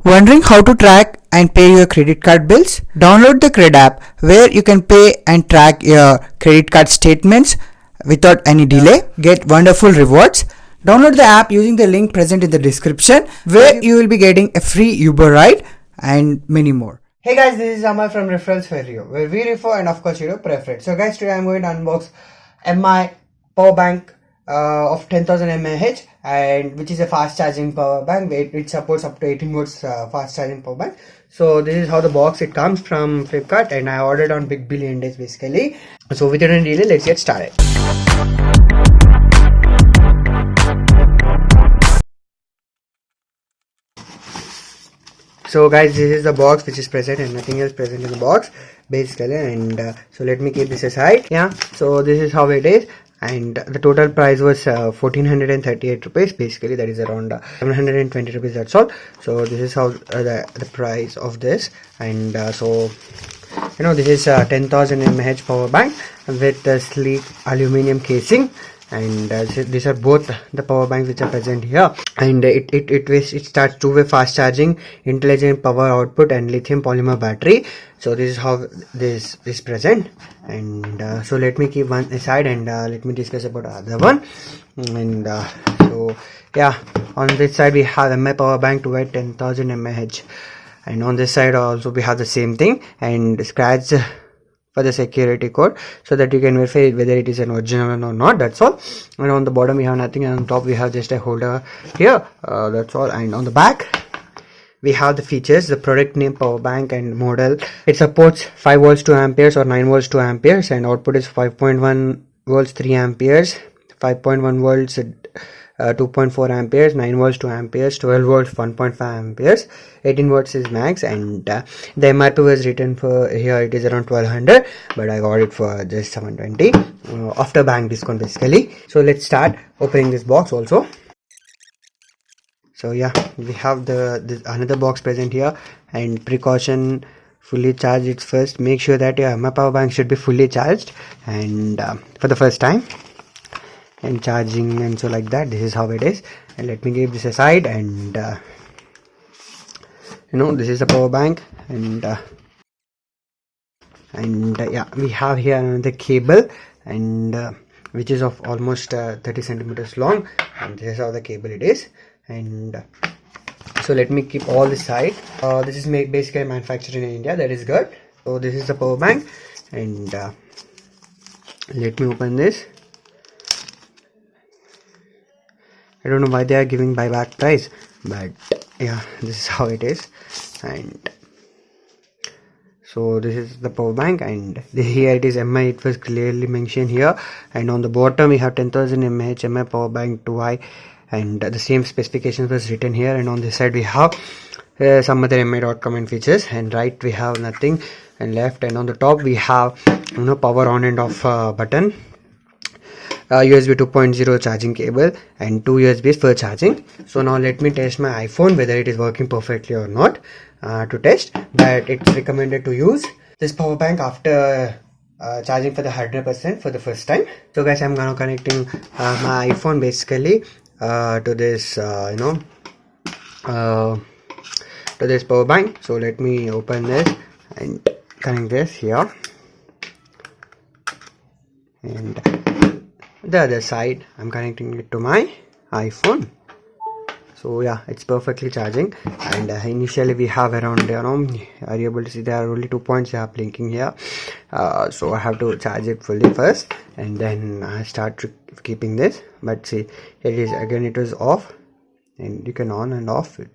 Wondering how to track and pay your credit card bills? Download the Cred app where you can pay and track your credit card statements without any delay. Get wonderful rewards. Download the app using the link present in the description where you will be getting a free Uber ride and many more. Hey guys, this is Amar from Referrals for You, where we refer and of course you prefer it. So guys, today I'm going to unbox MI power bank of 10,000 mAh, and which is a fast charging power bank. It supports up to 18 volts fast charging power bank. So this is how the box it comes from Flipkart, and I ordered on Big Billion Days basically. So without any delay, let's get started. So guys, this is the box which is present and nothing else present in the box basically, and so let me keep this aside. Yeah, so this is how it is, and the total price was 1438 rupees basically, that is around 720 rupees, that's all. So this is how the price of this, and so this is 10,000 mAh power bank with a sleek aluminum casing, and these are both the power banks which are present here, and it starts two-way fast charging, intelligent power output, and lithium polymer battery. So this is how this is present, and so let me keep one aside, and let me discuss about the other one. And so yeah, on this side we have MI power bank to weigh 10,000 mAh, and on this side also we have the same thing, and scratch for the security code so that you can verify whether it is an original or not, that's all. And on the bottom we have nothing, and on top we have just a holder here, that's all. And on the back we have the features, the product name, power bank, and model. It supports 5 volts 2 amperes or 9 volts 2 amperes, and output is 5.1 volts 3 amperes, 5.1 volts 2.4 amperes, 9 volts 2 amperes, 12 volts 1.5 amperes, 18 volts is max, and the MRP was written for here, it is around 1200, but I got it for just 720 after bank discount basically. So let's start opening this box also. So yeah, we have this another box present here, and precaution, fully charge it first. Make sure that your MI power bank should be fully charged, and for the first time, and charging, and so like that. This is how it is, and let me keep this aside, and this is the power bank, and yeah, we have here another cable, and which is of almost 30 centimeters long, and this is how the cable it is. And so let me keep all this side. This is basically manufactured in India, that is good. So this is the power bank, and let me open this. I don't know why they are giving buyback price, but yeah, this is how it is. And so this is the power bank, and here it is MI, it was clearly mentioned here. And on the bottom we have 10,000 mAh MI power bank 2i, and the same specifications was written here. And on this side we have some other mi.com and features, and right we have nothing, and left and on the top we have power on and off button, USB 2.0 charging cable, and 2 USBs for charging. So now let me test my iPhone whether it is working perfectly or not. To test that, it's recommended to use this power bank after charging for the 100% for the first time. So guys, I'm gonna connecting my iPhone basically to this to this power bank. So let me open this and connect this here, and the other side I'm connecting it to my iPhone. So yeah, it's perfectly charging, and initially we have around are you able to see there are only 2 points they are blinking here. So I have to charge it fully first, and then I start keeping this. But see, it is again, it was off, and you can on and off it.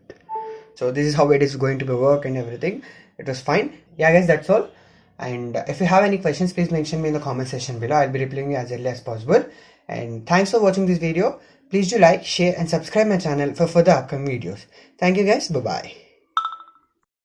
So this is how it is going to be work, and everything it was fine. Yeah guys, that's all. And if you have any questions, please mention me in the comment section below. I'll be replying as early as possible. And thanks for watching this video. Please do like, share, and subscribe my channel for further upcoming videos. Thank you guys. Bye bye.